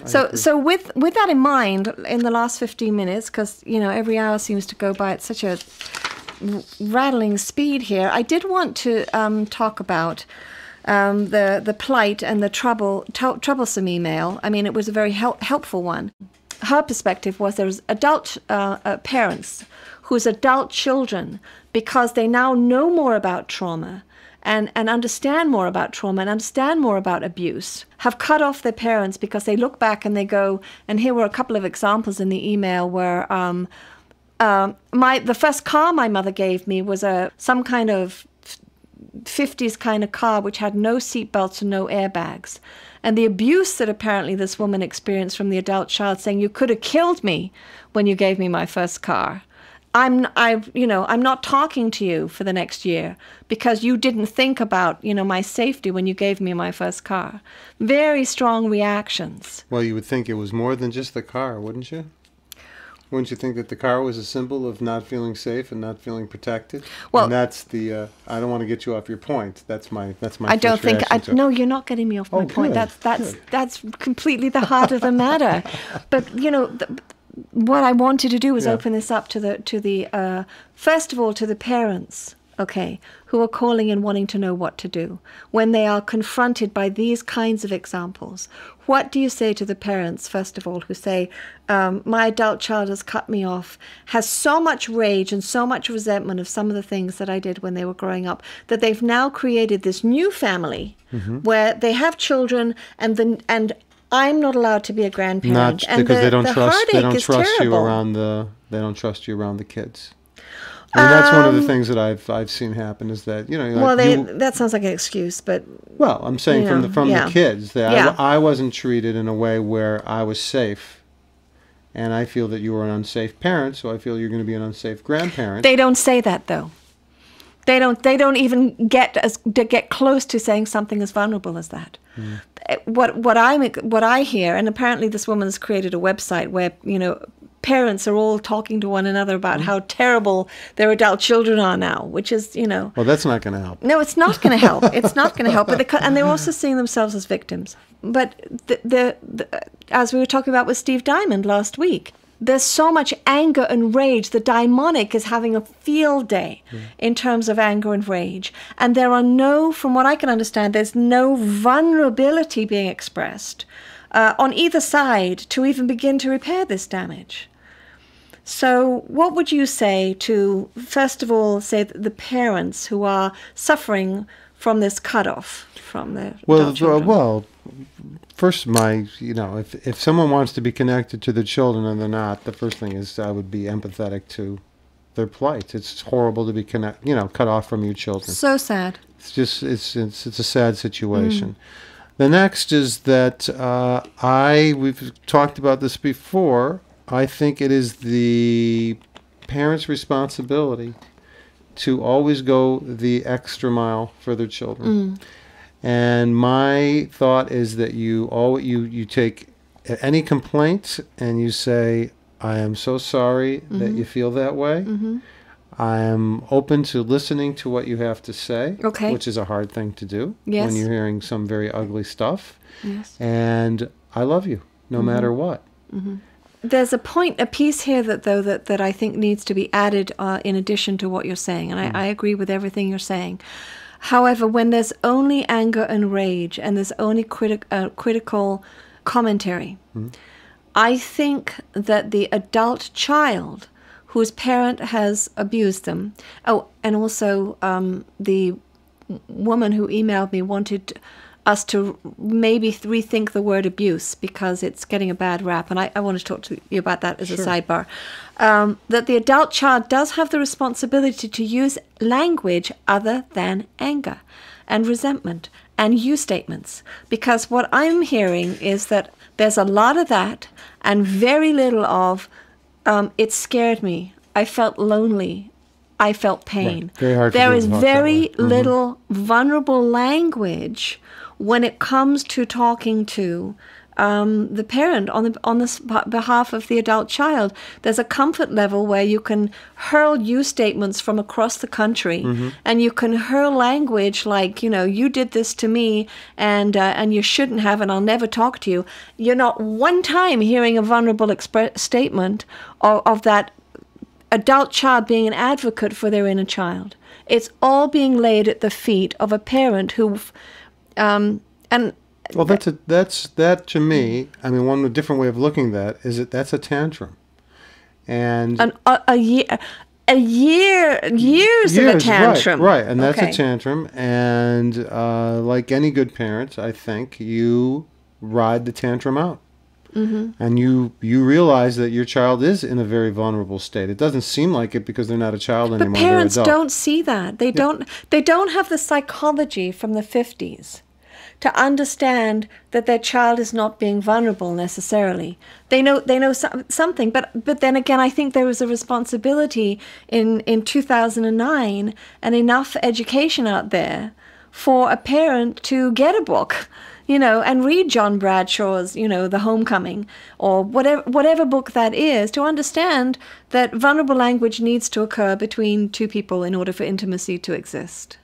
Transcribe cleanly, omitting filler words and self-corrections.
So with that in mind, in the last 15 minutes, because, you know, every hour seems to go by at such a rattling speed here, I did want to talk about the plight and the troublesome email. I mean, it was a very helpful one. Her perspective was there's adult parents whose adult children, because they now know more about trauma and understand more about trauma and understand more about abuse, have cut off their parents because they look back and they go, and here were a couple of examples in the email where the first car my mother gave me was some kind of 50s kind of car which had no seatbelts and no airbags. And the abuse that apparently this woman experienced from the adult child, saying, you could have killed me when you gave me my first car. I'm not talking to you for the next year because you didn't think about, you know, my safety when you gave me my first car. Very strong reactions. Well, you would think it was more than just the car, wouldn't you? Wouldn't you think that the car was a symbol of not feeling safe and not feeling protected? Well, and that's the. I don't want to get you off your point. That's my. I don't think. No, you're not getting me off my point. That's completely the heart of the matter. But you know, what I wanted to do was open this up to the first of all to the parents. Okay, who are calling and wanting to know what to do when they are confronted by these kinds of examples. What do you say to the parents, first of all, who say, my adult child has cut me off, has so much rage and so much resentment of some of the things that I did when they were growing up, that they've now created this new family where they have children and I'm not allowed to be a grandparent. Not because they don't trust you around the kids. I mean, that's one of the things that I've seen happen is that, you know. Well, that sounds like an excuse, but. Well, I'm saying from the kids that I wasn't treated in a way where I was safe, and I feel that you were an unsafe parent, so I feel you're going to be an unsafe grandparent. They don't say that though. They don't even get close to saying something as vulnerable as that. Mm. What I hear, and apparently this woman's created a website where, you know, parents are all talking to one another about how terrible their adult children are now, which is, you know. Well, that's not going to help. No, it's not going to help. It's not going to help. And they're also seeing themselves as victims. But as we were talking about with Steve Diamond last week, there's so much anger and rage. The daimonic is having a field day in terms of anger and rage. And there are no, from what I can understand, there's no vulnerability being expressed on either side to even begin to repair this damage. So what would you say to, first of all, say the parents who are suffering from this cutoff from their children? Well, first, if someone wants to be connected to their children and they're not, the first thing is I would be empathetic to their plight. It's horrible to be cut off from your children. So sad. It's just it's a sad situation. The next is that we've talked about this before. I think it is the parents' responsibility to always go the extra mile for their children. And my thought is that you take any complaint and you say, I am so sorry that you feel that way. I am open to listening to what you have to say, which is a hard thing to do when you're hearing some very ugly stuff. And I love you no matter what. There's a piece here that I think needs to be added in addition to what you're saying, and I agree with everything you're saying. However, when there's only anger and rage and there's only critical commentary, I think that the adult child whose parent has abused them, and also the woman who emailed me wanted us to maybe rethink the word abuse because it's getting a bad rap, and I want to talk to you about that as a sidebar. That the adult child does have the responsibility to use language other than anger and resentment and you statements, because what I'm hearing is that there's a lot of that and very little of it scared me, I felt lonely, I felt pain. Very hard there is very little vulnerable language when it comes to talking to the parent on the behalf of the adult child. There's a comfort level where you can hurl you statements from across the country, and you can hurl language like, you did this to me, and you shouldn't have, and I'll never talk to you. You're not one time hearing a vulnerable statement of that adult child being an advocate for their inner child. It's all being laid at the feet of a parent who, well, that to me. I mean, one different way of looking at that is that's a tantrum, and years of a tantrum, right? And that's a tantrum, and like any good parent, I think you ride the tantrum out. And you realize that your child is in a very vulnerable state. It doesn't seem like it because they're not a child anymore. But parents don't see that. They don't have the psychology from the 50s to understand that their child is not being vulnerable necessarily. They know something, but then again, I think there was a responsibility in 2009 and enough education out there for a parent to get a book, and read John Bradshaw's, The Homecoming, or whatever book that is, to understand that vulnerable language needs to occur between two people in order for intimacy to exist.